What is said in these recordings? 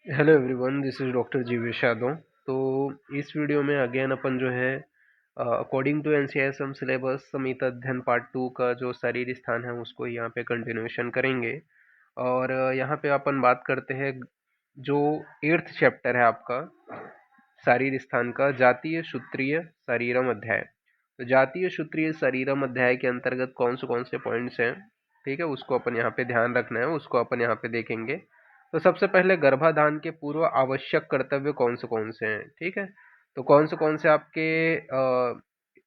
Hello everyone, this is doctor Jeevesh Yadav. तो इस video में अगेन अपन जो है अकॉर्डिंग टू एनसीईआरटी सिलेबस समित अध्ययन पार्ट 2 का जो शारीरिक स्थान है उसको यहाँ पे कंटिन्यूएशन करेंगे। और यहाँ पे अपन बात करते हैं जो 8th चैप्टर है आपका शारीरिक स्थान का, जातीय सूत्रीय शरीरम अध्याय। तो जातीय सूत्रीय शरीरम अध्याय के अंतर्गत कौन से पॉइंट्स हैं, ठीक है, उसको अपन यहाँ पे ध्यान रखना है, उसको अपन यहाँ पे देखेंगे। तो सबसे पहले गर्भाधान के पूर्व आवश्यक कर्तव्य कौन से हैं, ठीक है। तो कौन से आपके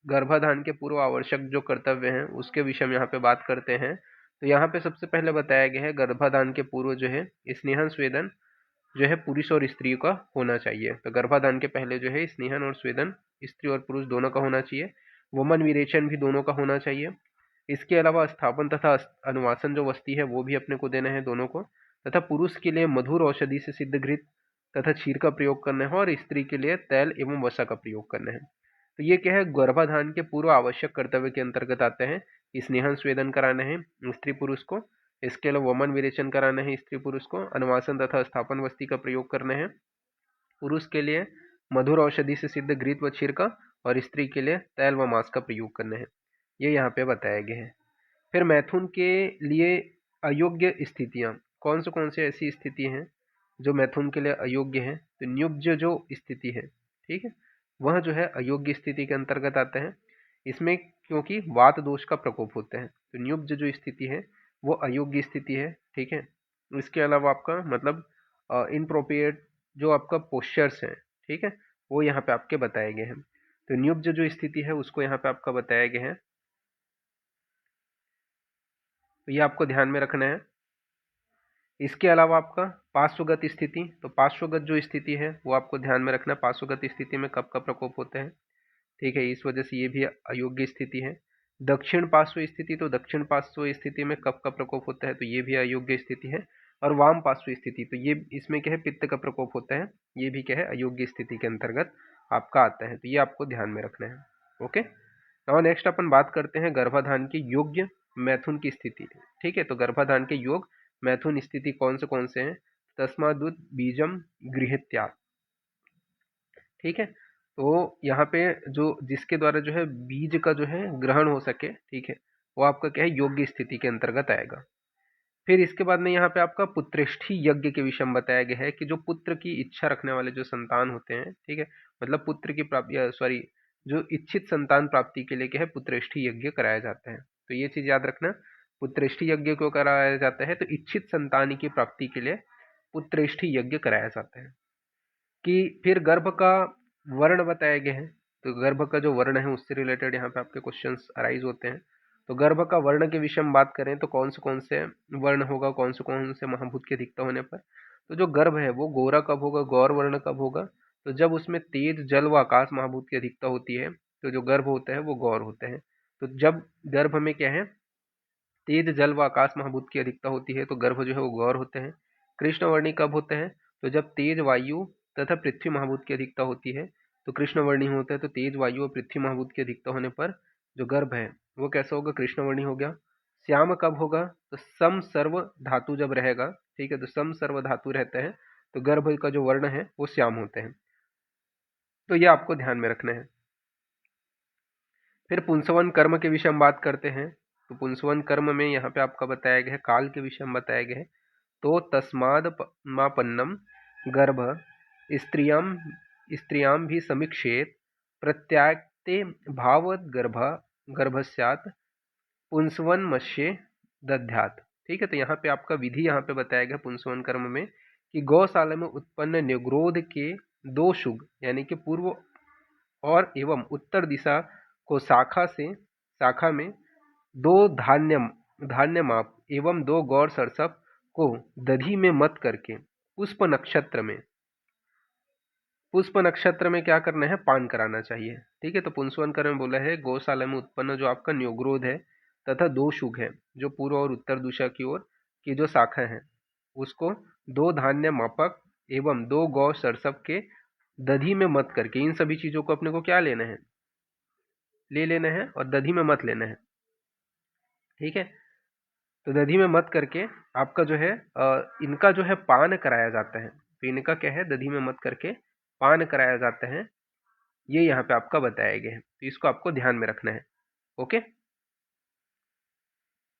गर्भाधान के पूर्व आवश्यक जो कर्तव्य हैं उसके विषय में यहाँ पे बात करते हैं। तो यहाँ पे सबसे पहले बताया गया है गर्भाधान के पूर्व जो है स्नेहन स्वेदन जो है पुरुष और स्त्री का होना चाहिए। तो गर्भाधान के पहले जो है स्नेहन और स्वेदन स्त्री और पुरुष दोनों का होना चाहिए। वमन विरेचन भी दोनों का होना चाहिए। इसके अलावा स्थापन तथा अनुवासन जो वस्ती है वो भी अपने को देना है दोनों को। तथा पुरुष के लिए मधुर औषधि से सिद्ध घृत तथा क्षीर का प्रयोग करना है और स्त्री के लिए तेल एवं वसा का प्रयोग करना है। तो ये क्या है, गर्भाधान के पूर्व आवश्यक कर्तव्य के अंतर्गत आते हैं। स्नेहन स्वेदन कराना है स्त्री पुरुष को, इसके अलावा वमन विरेचन कराना है स्त्री पुरुष को, अनुवासन तथा स्थापन वस्ती का प्रयोग करना है पुरुष के लिए, मधुर औषधि से सिद्ध घृत व क्षीर का, और स्त्री के लिए तेल व मांस का प्रयोग करना है। ये यहाँ पे बताया गया है। फिर मैथुन के लिए अयोग्य स्थितियाँ कौन से ऐसी स्थिति हैं जो मैथुन के लिए अयोग्य है। तो न्युब्ज जो स्थिति है, ठीक है, वह जो है अयोग्य स्थिति के अंतर्गत आते हैं। इसमें क्योंकि वात दोष का प्रकोप होता है, तो न्युब्ज जो स्थिति है वो अयोग्य स्थिति है, ठीक है। इसके अलावा आपका मतलब इनप्रोप्रिएट जो आपका पोस्चर्स हैं, ठीक है, वो यहाँ पे आपके बताए गए हैं। तो न्युब्ज जो स्थिति है उसको यहाँ पे आपका बताया गया है, तो ये आपको ध्यान में रखना है। इसके अलावा आपका पार्श्वगत स्थिति, तो पार्श्वगत जो स्थिति है वो आपको ध्यान में रखना है। पार्श्वगत स्थिति में कब का प्रकोप होता है, ठीक है, इस वजह से ये भी अयोग्य स्थिति है। दक्षिण पार्श्व स्थिति, तो दक्षिण पार्श्व स्थिति में कब का प्रकोप होता है, तो ये भी अयोग्य स्थिति है। और वाम पार्श्व स्थिति, तो ये इसमें क्या है, पित्त का प्रकोप होता है, ये भी क्या है, अयोग्य स्थिति के अंतर्गत आपका आता है। तो ये आपको ध्यान में रखना है। ओके, नाउ नेक्स्ट अपन बात करते हैं गर्भाधान की योग्य मैथुन की स्थिति, ठीक है। तो गर्भाधान के योग मैथुन स्थिति कौन से हैं। तस्मादुत बीजम गृहीत्यात्, ठीक है। तो यहाँ पे जो जिसके द्वारा जो है बीज का जो है ग्रहण हो सके, ठीक है, वो आपका क्या है, योग्य स्थिति के अंतर्गत आएगा। फिर इसके बाद में यहाँ पे आपका पुत्रेष्ठी यज्ञ के विषय में बताया गया है कि जो पुत्र की इच्छा रखने वाले जो संतान होते हैं, ठीक है, मतलब पुत्र की प्राप्ति, सॉरी, जो इच्छित संतान प्राप्ति के लिए क्या है, पुत्रेष्ठी यज्ञ कराया जाता है। तो ये चीज याद रखना, पुत्रेष्ठी यज्ञ क्यों कराया जाता है, तो इच्छित संतान की प्राप्ति के लिए पुत्रेष्ठी यज्ञ कराया जाता है। कि फिर गर्भ का वर्ण बताया गया है, तो गर्भ का जो वर्ण है उससे रिलेटेड यहाँ पे आपके क्वेश्चंस अराइज होते हैं। तो गर्भ का वर्ण के विषय में बात करें तो कौन से वर्ण होगा, कौन से महाभूत की अधिकता होने पर। तो जो गर्भ है वो गोरा कब होगा, गौर वर्ण कब होगा, तो जब उसमें तेज जल व आकाश महाभूत की अधिकता होती है, तो जो गर्भ होता है वो गौर होते हैं। तो जब गर्भ में क्या है, तेज जल व आकाश महाभूत की अधिकता होती है, तो गर्भ जो है वो गौर होते हैं। कृष्णवर्णी कब होते हैं, तो जब तेज वायु तथा पृथ्वी महाभूत की अधिकता होती है, तो कृष्णवर्णी होता है। तो तेज वायु और पृथ्वी महाभूत की अधिकता होने पर जो गर्भ है वो कैसा होगा, कृष्णवर्णी हो गया। श्याम कब होगा, तो सम सर्व धातु जब रहेगा, ठीक है, तो सम सर्व धातु रहता है, तो गर्भ का जो वर्ण है वो श्याम होते हैं। तो ये आपको ध्यान में रखना है। फिर पुंसवन कर्म के विषय में बात करते हैं। तो पुंसवन कर्म में यहाँ पे आपका बताया गया है, काल के विषय में बताया गया है। तो तस्माद मापन्नम गर्भ स्त्रियाम स्त्रियाम भी समीक्षेत प्रत्याक्ते भावत गर्भस्यात् पुंसवन मत्स्य दध्यात, ठीक है। तो यहाँ पे आपका विधि यहाँ पे बताया गया पुंसवन कर्म में कि गौशाला में उत्पन्न निग्रोध के दो शुग, यानी कि पूर्व और एवं उत्तर दिशा को शाखा में दो धान्य माप एवं दो गौर सरसप को दधी में मत करके पुष्प नक्षत्र में क्या करना है, पान कराना चाहिए, ठीक है। तो पुंसवन कर्म में बोला है गौशाला में उत्पन्न जो आपका न्योग्रोध है तथा दो शुग है जो पूर्व और उत्तर दिशा की ओर की जो शाखा है उसको दो धान्य मापक एवं दो गौ सरसप के दधी में मत करके, इन सभी चीजों को अपने को क्या लेना है, ले लेना है, और दधी में मत लेना है, ठीक है। तो दधी में मत करके आपका जो है इनका जो है पान कराया जाता है। तो इनका क्या है, दधी में मत करके पान कराया जाता है, ये यहाँ पे आपका बताया गया है। तो इसको आपको ध्यान में रखना है। ओके,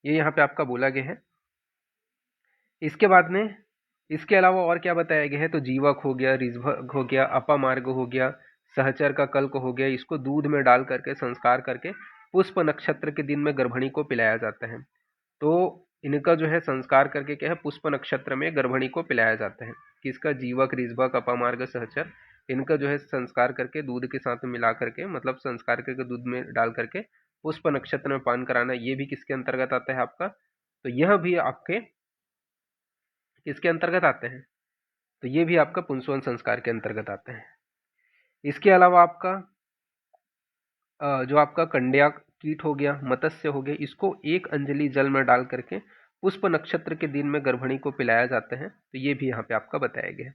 ये यहाँ पे आपका बोला गया है। इसके बाद में इसके अलावा और क्या बताया गया है, तो जीवक हो गया, रिजभक हो गया, अपामार्ग हो गया, सहचर का कल्क हो गया, इसको दूध में डाल करके संस्कार करके पुष्प नक्षत्र के दिन में गर्भिणी को पिलाया जाता है। तो इनका जो है संस्कार करके क्या है, पुष्प नक्षत्र में गर्भिणी को पिलाया जाता है। किसका, जीवक, रिजभक, अपामार्ग, सहचर, इनका जो है संस्कार करके दूध के साथ मिला करके, मतलब संस्कार करके दूध में डाल करके पुष्प नक्षत्र में पान कराना, ये भी किसके अंतर्गत आता है आपका, तो यह भी आपके किसके अंतर्गत आते हैं, तो ये भी आपका पुंसवन संस्कार के अंतर्गत आते हैं। इसके अलावा आपका जो आपका कंड्या कीट हो गया, मत्स्य हो गया, इसको 1 अंजलि जल में डाल करके पुष्प नक्षत्र के दिन में गर्भिणी को पिलाया जाता है। तो ये भी यहाँ पे आपका बताया गया है।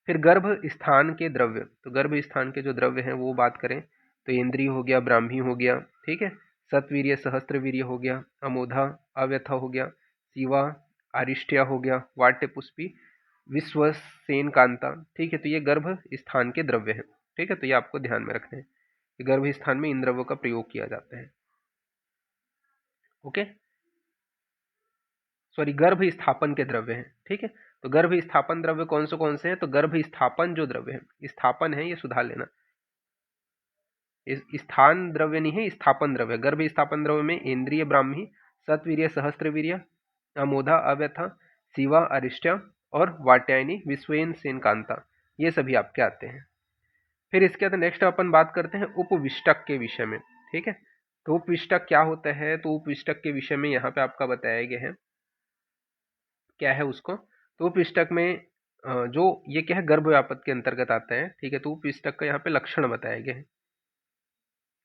फिर गर्भ स्थान के द्रव्य, तो गर्भ स्थान के जो द्रव्य हैं वो बात करें तो इंद्रिय हो गया, ब्राह्मी हो गया, ठीक है, सतवीर्य, सहस्त्रवीर्य हो गया, अमोधा, अव्यथा हो गया, शिवा, आरिष्ट्या हो गया, वाट्य पुष्पी, विश्वसेन कांता, ठीक है। तो ये गर्भ स्थान के द्रव्य हैं, ठीक है। तो ये आपको ध्यान में रखना है कि गर्भ स्थान में इन द्रव्यों का प्रयोग किया जाता है। ओके, सॉरी, गर्भ स्थापन के द्रव्य हैं, ठीक है। तो गर्भ स्थापन द्रव्य कौन से हैं, तो गर्भ स्थापन जो द्रव्य है, स्थापन है, ये सुधार लेना, इस स्थान द्रव्य नहीं है, स्थापन द्रव्य। गर्भ स्थापन द्रव्य में इंद्रिय, ब्राह्मी, सतवीर्य, सहस्त्रवीर्य, अमोधा, अव्यथा, शिवा, अरिष्टा और वाट्यायनी, विश्वेन सेन कांता, ये सभी आपके आते हैं। फिर इसके बाद नेक्स्ट अपन बात करते हैं उपविष्टक के विषय में, ठीक है। तो उपविष्टक क्या होता है, तो उपविष्टक के विषय में यहाँ पे आपका बताया गया है क्या है उसको। तो उपविष्टक में जो ये क्या है, गर्भ व्यापक के अंतर्गत आता है, ठीक है। तो उपविष्टक का यहाँ पे लक्षण बताया गया है,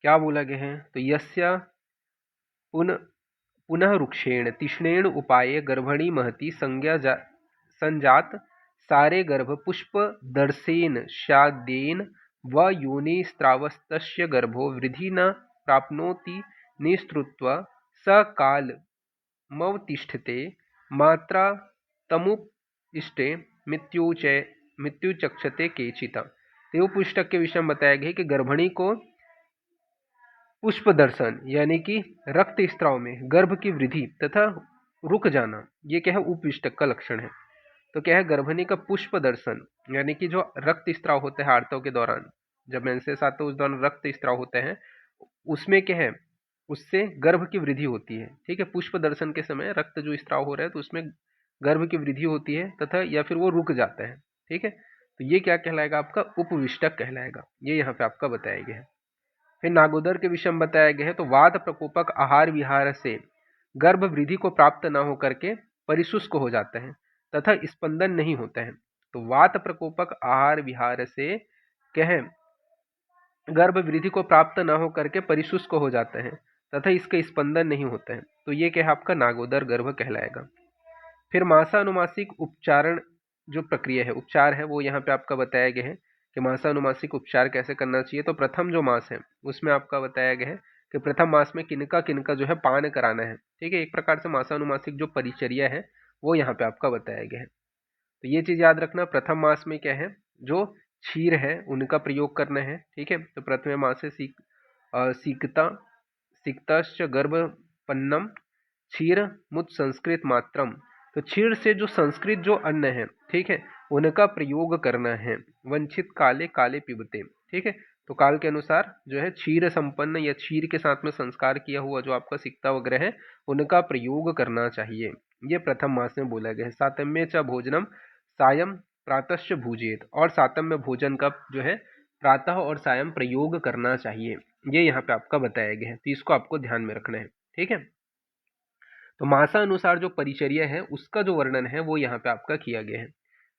क्या बोला गया है, तो यस्य पुनः रुक्षेण तीक्ष्णेन उपाये गर्भणी महती संज्ञा संजात सारे गर्भ पुष्प दर्शेन शादेन व योनि स्त्रावस्तस्य गर्भो वृद्धि न प्राप्नोति निस्तृत्वा स काल मवतिष्ठते मात्रा तमुपइष्टे मृत्युचक्षते केचिता। तो उपविष्टक के विषय में बताया गया कि गर्भिणी को पुष्प दर्शन यानी कि रक्त स्त्राव में गर्भ की वृद्धि तथा रुक जाना, ये क्या है, उपविष्टक का लक्षण है। तो क्या है, गर्भिणी का पुष्प दर्शन यानी कि जो रक्त स्त्राव होते हैं आर्तव के दौरान, जब मेंसेस आते हैं उस दौरान रक्त स्त्राव होते हैं, उसमें क्या है, उससे गर्भ की वृद्धि होती है, ठीक है। पुष्प दर्शन के समय रक्त जो स्त्राव हो रहा है तो उसमें गर्भ की वृद्धि होती है तथा या फिर वो रुक जाता है, ठीक है। तो ये क्या कहलाएगा, आपका उपविष्टक कहलाएगा, ये यहाँ पे आपका बताया गया है। फिर नागोदर के विषय में बताया गया है, तो वात प्रकोपक आहार विहार से गर्भ वृद्धि को प्राप्त न होकर के परिशुष्क हो जाता है तथा स्पंदन नहीं होता है। तो वात प्रकोपक आहार विहार से क्या है, गर्भ वृद्धि को प्राप्त न होकर के परिशुष्क हो जाता है तथा इसका स्पंदन नहीं होता है। तो ये क्या है, आपका नागोदर गर्भ कहलाएगा। फिर मासानुमासिक उपचारण जो प्रक्रिया है, उपचार है, वो यहाँ पे आपका बताया गया है कि मासानुमासिक उपचार कैसे करना चाहिए। तो प्रथम जो मास है उसमें आपका बताया गया है कि प्रथम मास में किनका किनका जो है पान कराना है, ठीक है। एक प्रकार से मासानुमासिक जो परिचर्या है वो यहाँ पे आपका बताया गया है। तो ये चीज याद रखना, प्रथम मास में क्या है, जो क्षीर है उनका प्रयोग करना है, ठीक है। तो प्रथम मास से सिक्तश्च गर्भपन्नम क्षीर मुत संस्कृत मात्रम। तो क्षीर से जो संस्कृत जो अन्न है, ठीक है, उनका प्रयोग करना है। वंचित काले काले पिबते, ठीक है। तो काल के अनुसार जो है क्षीर संपन्न या क्षीर के साथ में संस्कार किया हुआ जो आपका सिक्ता वगैरह है उनका प्रयोग करना चाहिए, ये प्रथम मास में बोला गया है। सातम्य च भोजनम सायं प्रातश्च भूजेत, और सातम्य भोजन का जो है प्रातः और सायं प्रयोग करना चाहिए, ये यहाँ पे आपका बताया गया है। तो इसको आपको ध्यान में रखना है, ठीक है। तो मासानुसार जो परिचर्या है उसका जो वर्णन है वो यहाँ पे आपका किया गया है।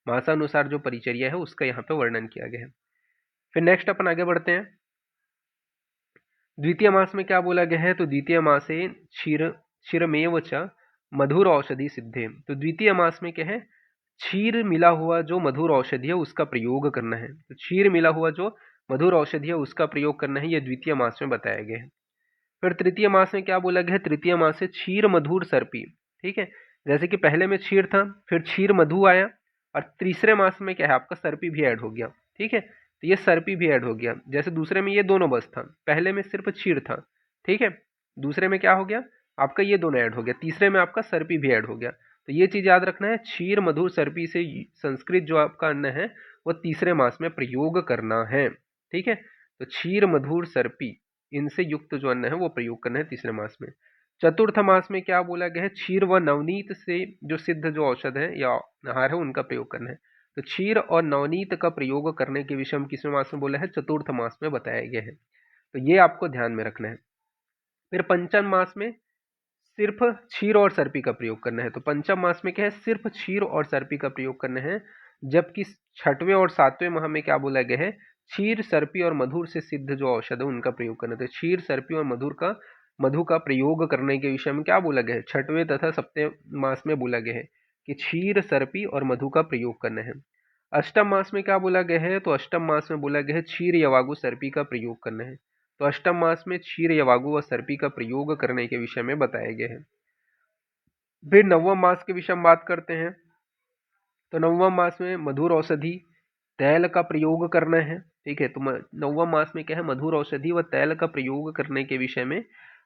मासानुसार जो परिचर्या है उसका यहाँ पे वर्णन किया गया है। फिर नेक्स्ट अपन आगे बढ़ते हैं। द्वितीय मास में क्या बोला गया है, तो द्वितीय मासे क्षीरमेव च मधुर औषधि सिद्धे। तो द्वितीय मास में क्या है, क्षीर मिला हुआ जो मधुर औषधि है उसका प्रयोग करना है। तो क्षीर मिला हुआ जो मधुर औषधि है उसका प्रयोग करना है, यह द्वितीय मास में बताया गया है। फिर तृतीय मास में क्या बोला गया है, तृतीय मास से क्षीर मधुर सर्पी, ठीक है। जैसे कि पहले में क्षीर था, फिर क्षीर मधु आया, और तीसरे मास में क्या है आपका सर्पी भी ऐड हो गया। ठीक है, तो ये सर्पी भी ऐड हो गया। जैसे दूसरे में ये दोनों बस था, पहले में सिर्फ क्षीर था। ठीक है, दूसरे में क्या हो गया आपका ये दोनों ऐड हो गया, तीसरे में आपका सर्पी भी ऐड हो गया। तो ये चीज याद रखना है, क्षीर मधुर सर्पी से संस्कृत जो आपका अन्न है वो तीसरे मास में प्रयोग करना है। ठीक है, तो क्षीर मधुर सर्पी इनसे युक्त जो अन्न है वो प्रयोग करना है तीसरे मास में। चतुर्थ मास में क्या बोला गया है, क्षीर व नवनीत से जो सिद्ध जो औषध है या आहार है उनका प्रयोग करना है। तो क्षीर और नवनीत का प्रयोग करने के विषय हम किसवें मास में बोला है, चतुर्थ मास में बताया गया है। तो ये आपको ध्यान में रखना है। फिर पंचम मास में सिर्फ क्षीर और सर्पी का प्रयोग करना है। तो पंचम मास में क्या है, सिर्फ क्षीर और सर्पी का प्रयोग करना है। जबकि छठवें और सातवें माह में क्या बोला गया है, क्षीर सर्पी और मधुर से सिद्ध जो औषध है उनका प्रयोग करना है। तो क्षीर सर्पी और मधु का प्रयोग करने के विषय में क्या बोला गया है, छठवें तथा सप्तम मास में बोला गया है कि क्षीर सर्पी और मधु का प्रयोग करना है। अष्टम मास में क्या बोला गया है, तो अष्टम मास में बोला गया है क्षीर यवागु सर्पी का प्रयोग करना है। तो अष्टम मास में क्षीर यवागु व सर्पी का प्रयोग करने के विषय में बताया गया है। फिर नवम मास के विषय में बात करते हैं। तो नवम मास में मधुर औषधि तैल का प्रयोग करना है। ठीक है, तो नवम मास में क्या है, मधुर औषधि व तैल का प्रयोग करने के विषय में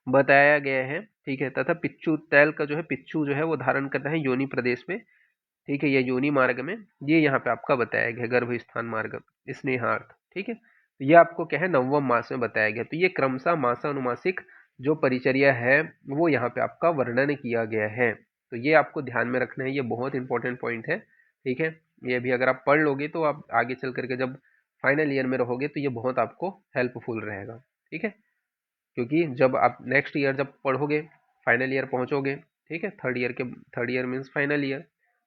बताया गया है। ठीक है, तथा पिच्चू तैल का जो है पिच्चू जो है वो धारण करना है योनि प्रदेश में। ठीक है, यह योनि मार्ग में, ये यहाँ पे आपका बताया गया है, गर्भ स्थान मार्ग स्नेहार्थ। ठीक है, तो ये आपको क्या है नवम मास में बताया गया। तो ये क्रमशः मासानुमासिक जो परिचर्या है वो यहाँ पे आपका वर्णन किया गया है। तो ये आपको ध्यान में रखना है, ये बहुत इंपॉर्टेंट पॉइंट है। ठीक है, ये भी अगर आप पढ़ लोगे तो आप आगे चल करके जब फाइनल ईयर में रहोगे तो ये बहुत आपको हेल्पफुल रहेगा। ठीक है, क्योंकि जब आप नेक्स्ट ईयर जब पढ़ोगे, फाइनल ईयर पहुंचोगे, ठीक है, third year means final year,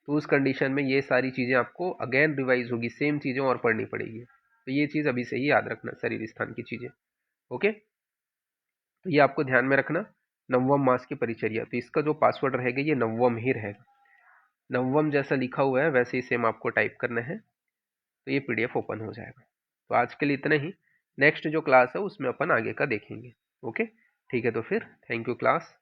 तो उस कंडीशन में ये सारी चीज़ें आपको अगेन रिवाइज होगी, सेम चीज़ें और पढ़नी पड़ेगी। तो ये चीज़ अभी से ही याद रखना, शरीर स्थान की चीज़ें। ओके, तो ये आपको ध्यान में रखना, नवम मास की परिचर्या। तो इसका जो पासवर्ड रहेगा ये नवम ही रहेगा, नवम जैसा लिखा हुआ है वैसे ही सेम आपको टाइप करना है। तो ये पीडीएफ ओपन हो जाएगा। तो आज के लिए इतना ही, नेक्स्ट जो क्लास है उसमें अपन आगे का देखेंगे। ओके, ठीक है, तो फिर थैंक यू क्लास।